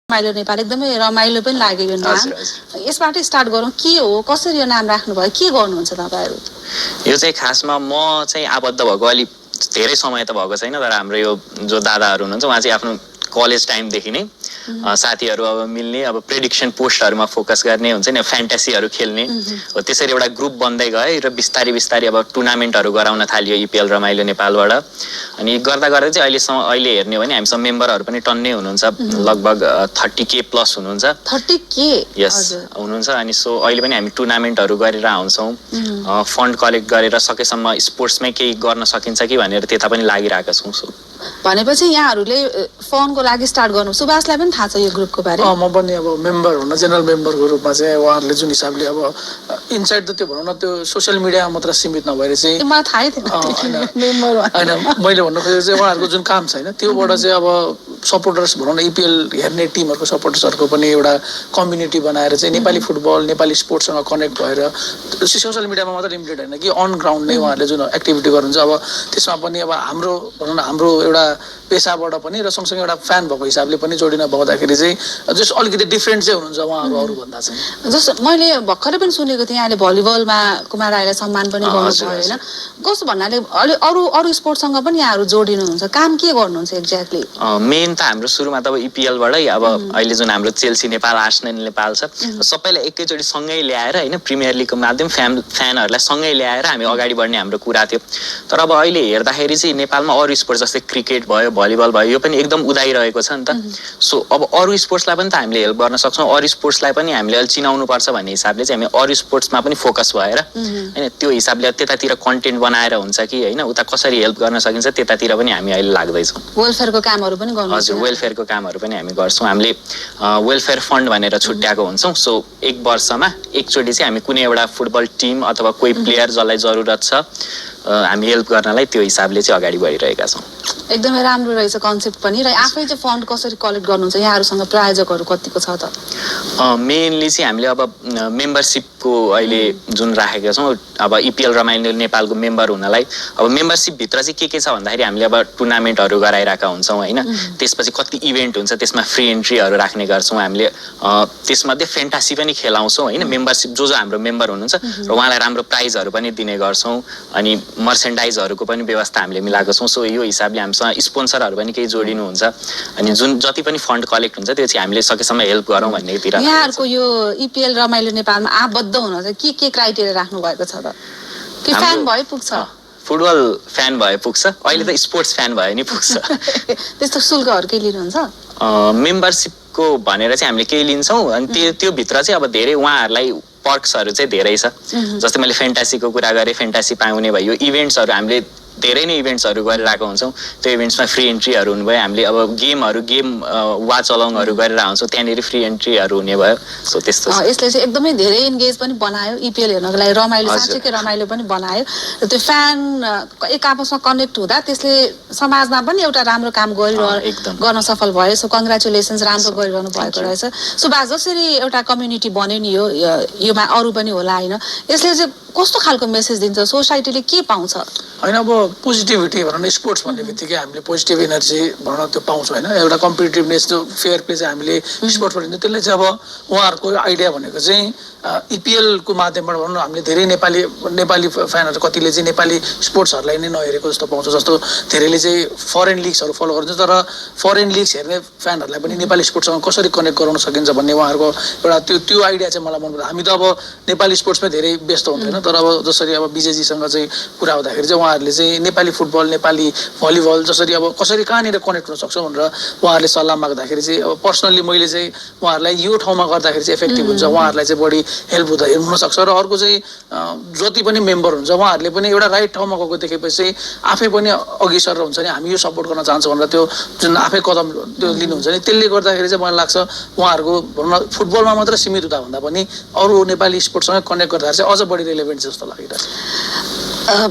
रमाइलो नेपाल एकदमै रमाइलो पनि लाग्यो यो नाम। यसबाट स्टार्ट गरौँ, के हो, कसरी यो नाम राख्नुभयो, के गर्नुहुन्छ तपाईहरु? यो चाहिँ खासमा म चाहिँ आबद्ध भएको अलि धेरै समय त भएको छैन, तर हाम्रो यो जो दादाहरु हुनुहुन्छ उहाँ चाहिँ आफ्नो कलेज टाइमदेखि नै साथीहरु अब मिल्ने, अब प्रेडिक्सन पोस्टहरुमा फोकस गर्ने हुन्छ नि, फ्यान्टेसीहरु खेल्ने हो, त्यसरी एउटा ग्रुप बन्दै गए र बिस्तारै बिस्तारै अब टुर्नामेन्टहरु गराउन थालियो इपिएल रमाइलो नेपालबाट। अनि गर्दा गर्दै चाहिँ अहिले हेर्ने हो भने हामीसँग मेम्बरहरु पनि टन्नै हुनुहुन्छ, लगभग 30K प्लस हुनुहुन्छ। 30K? यस हुनुहुन्छ। अनि सो अहिले पनि हामी टुर्नामेन्टहरु गरेर आउँछौं, फन्ड कलेक्ट गरेर सकेसम्म स्पोर्ट्समै केही गर्न सकिन्छ कि भनेर त्यता पनि लागिरहेका छौं। सो भनेपछि यहाँहरुले फन्डको लागि स्टार्ट गर्नु, सुभाषलाई पनि थाहा छ यो ग्रुपको बारेमा? म पनि अब मेम्बर हुन, जेनरल मेम्बरको रूपमा चाहिँ उहाँहरूले जुन हिसाबले अब इनसाइड त त्यो भनौँ न, त्यो सोशल मिडियामा मात्र सीमित नभएर चाहिँ मलाई थाहै थिएन मेम्बर हैन। मैले भन्नु खोजेको चाहिँ उहाँहरूको जुन काम छैन त्योबाट चाहिँ अब सपोर्टर्स भनौँ न, इपिएल हेर्ने टिमहरूको सपोर्टर्सहरूको पनि एउटा कम्युनिटी बनाएर चाहिँ नेपाली फुटबल, नेपाली स्पोर्ट्ससँग कनेक्ट भएर सोशल मिडियामा मात्र लिमिटेड होइन कि अन ग्राउन्ड नै उहाँहरूले जुन एक्टिभिटी गर्नुहुन्छ, अब त्यसमा पनि अब हाम्रो भनौँ न हाम्रो एउटा पेसाबाट पनि र सँगसँगै एउटा फ्यान भएको हिसाबले पनि जोडिन पाउँदाखेरि चाहिँ जस्ट अलिकति डिफ्रेन्ट चाहिँ हुनुहुन्छ उहाँहरू अरूभन्दा चाहिँ। जस्तो मैले भर्खरै पनि सुनेको थिएँ यहाँले भलिबलमा कुमार राईलाई सम्मान पनि गर्नुभयो होइन? कस्तो भन्नाले अरू स्पोर्ट्ससँग पनि यहाँहरू जोडिनुहुन्छ, काम के गर्नुहुन्छ एक्ज्याक्टली? मेन त हाम्रो सुरुमा त अब इपिएलबाटै, अब अहिले जुन हाम्रो चेल्सी नेपाल, आर्सेनल नेपाल छ, सबैलाई एकैचोटि सँगै ल्याएर होइन, प्रिमियर लिगको माध्यम फ्यानहरूलाई सँगै ल्याएर हामी अगाडि बढ्ने हाम्रो कुरा थियो। तर अब अहिले हेर्दाखेरि चाहिँ नेपालमा अरू स्पोर्ट्स जस्तै क्रिकेट भयो, भलिबल भयो, यो पनि एकदम उदाइरहेको छ नि त। सो अब अरू स्पोर्ट्सलाई पनि त हामीले हेल्प गर्न सक्छौँ, अरू स्पोर्ट्सलाई पनि हामीले अहिले चिनाउनु पर्छ भन्ने हिसाबले चाहिँ हामी अरू स्पोर्ट्समा पनि फोकस भएर होइन, त्यो हिसाबले त्यतातिर कन्टेन्ट बनाएर हुन्छ कि होइन, उता कसरी हेल्प गर्न सकिन्छ त्यतातिर पनि हामी अहिले लाग्दैछौँ। वेलफेयरको कामहरू पनि गर्नुहुन्छ? हजुर, वेलफेयरको कामहरू पनि हामी गर्छौँ। हामीले वेलफेयर फन्ड भनेर छुट्याएको हुन्छौँ। सो एक वर्षमा एकचोटि चाहिँ हामी कुनै एउटा फुटबल टिम अथवा कोही प्लेयर जसलाई जरुरत छ हामी हेल्प गर्नलाई त्यो हिसाबले चाहिँ अगाडि बढिरहेका छौँ। एकदमै राम्रो रहेछ कन्सेप्ट पनि। र आफै चाहिँ फन्ड कसरी कलेक्ट गर्नुहुन्छ, यहाँहरूसँग प्रायोजकहरू कतिको छ त? मेनली चाहिँ हामीले अब मेम्बरसिपको अहिले जुन राखेका छौँ, अब इपिएल रमाइलो नेपालको मेम्बर हुनलाई अब मेम्बरसिपभित्र चाहिँ के छ भन्दाखेरि हामीले अब टुर्नामेन्टहरू गराइरहेका हुन्छौँ होइन, त्यसपछि कति इभेन्ट हुन्छ त्यसमा फ्री एन्ट्रीहरू राख्ने गर्छौँ हामीले, त्यसमध्ये फेन्टासी पनि खेलाउँछौँ होइन। मेम्बरसिप जो हाम्रो मेम्बर हुनुहुन्छ र उहाँलाई राम्रो प्राइजहरू पनि दिने गर्छौँ, अनि मर्चेन्डाइजहरूको पनि व्यवस्था हामीले मिलाएको छौँ। सो यो हिसाबले हामीसँग स्पोन्सरहरू पनि केही जोडिनुहुन्छ, अनि जुन जति पनि फन्ड कलेक्ट हुन्छ त्यो चाहिँ हामीले सकेसम्म हेल्प गरौँ भन्नेतिर। यहाँहरूको यो इपिएल रमाइलो नेपालमा आबद्ध हुन चाहिँ के क्राइटेरिया राख्नु भएको छ त? कि फ्यान भए पुग्छ? फुटबल फ्यान भए पुग्छ, अहिले त स्पोर्ट्स फ्यान भए नि पुग्छ। त्यस्तो शुल्कहरू केही लिनुहुन्छ? मेम्बरसिपको भनेर चाहिँ हामीले केही लिन्छौँ, अनि त्यो भित्र चाहिँ अब धेरै उहाँहरूलाई पर्क्सहरू चाहिँ धेरै छ। जस्तै मैले फेन्टासीको कुरा गरेँ, फेन्टासी पाउने भयो, इभेन्ट्सहरू हामीले धेरै नै इभेन्ट्सहरू गरिरहेको हुन्छौँ, त्यो इभेन्ट्समा फ्री एन्ट्रीहरू हुनुभयो, हामीले अब गेम वाच अलङहरू गरेर आउँछौँ, त्यहाँनिर फ्री एन्ट्रीहरू हुने भयो। सो त्यस्तो यसले चाहिँ एकदमै धेरै इन्गेज पनि बनायो, इपिएल हेर्नको लागि रमाइलो, साँच्चैकै रमाइलो पनि बनायो। र त्यो फ्यान एक आपसमा कनेक्ट हुँदा त्यसले समाजमा पनि एउटा राम्रो काम गर्न सफल भयो। सो कङ्ग्रेचुलेसन्स, राम्रो गरिरहनु भएको रहेछ। सुभाष, जसरी एउटा कम्युनिटी बन्यो नि योमा अरू पनि होला होइन, यसले चाहिँ कस्तो खालको मेसेज दिन्छ, सोसाइटीले के पाउँछ? होइन, अब पोजिटिभिटी भनौँ न, स्पोर्ट्स भन्ने बित्तिकै हामीले पोजिटिभ एनर्जी भनौँ न त्यो पाउँछौँ होइन। एउटा कम्पिटिटिभनेस, जो फेयर प्ले चाहिँ हामीले स्पोर्ट्स भनिन्छ, त्यसले चाहिँ अब उहाँहरूको आइडिया भनेको चाहिँ इपिएलको माध्यमबाट भनौँ न हामीले धेरै नेपाली फ्यानहरू कतिले चाहिँ नेपाली स्पोर्ट्सहरूलाई नै नहेरेको जस्तो पाउँछ। जस्तो धेरैले चाहिँ फरेन लिग्सहरू फलो गर्छ, तर फरेन लिग्स हेर्ने फ्यानहरूलाई पनि नेपाली स्पोर्ट्ससँग कसरी कनेक्ट गराउन सकिन्छ भन्ने उहाँहरूको एउटा त्यो आइडिया चाहिँ मलाई मनपर्छ। हामी त अब नेपाली स्पोर्ट्समै धेरै व्यस्त हुँदैन, तर अब जसरी अब विजयजीसँग चाहिँ कुरा हुँदाखेरि चाहिँ उहाँहरूले चाहिँ नेपाली फुटबल, नेपाली भलिबल जसरी अब कसरी कहाँनिर कनेक्ट हुन सक्छौँ भनेर उहाँहरूले सल्लाह माग्दाखेरि चाहिँ अब पर्सनल्ली मैले चाहिँ उहाँहरूलाई यो ठाउँमा गर्दाखेरि चाहिँ इफेक्टिभ हुन्छ, उहाँहरूलाई चाहिँ बढी हेल्प हुनसक्छ। र अर्को चाहिँ जति पनि मेम्बर हुन्छ उहाँहरूले पनि एउटा राइट ठाउँमा गएको देखेपछि आफै पनि अघि सरेर हुन्छ नि, हामी यो सपोर्ट गर्न चाहन्छौँ भनेर त्यो जुन आफै कदम त्यो लिनुहुन्छ नि, त्यसले गर्दाखेरि चाहिँ मलाई लाग्छ उहाँहरूको भनौँ न फुटबलमा मात्र सीमित हुँदा भन्दा पनि अरू नेपाली स्पोर्ट्ससँग कनेक्ट गर्दाखेरि चाहिँ अझ बढी रिलेभेन्ट जस्तो लागिरहेको छ।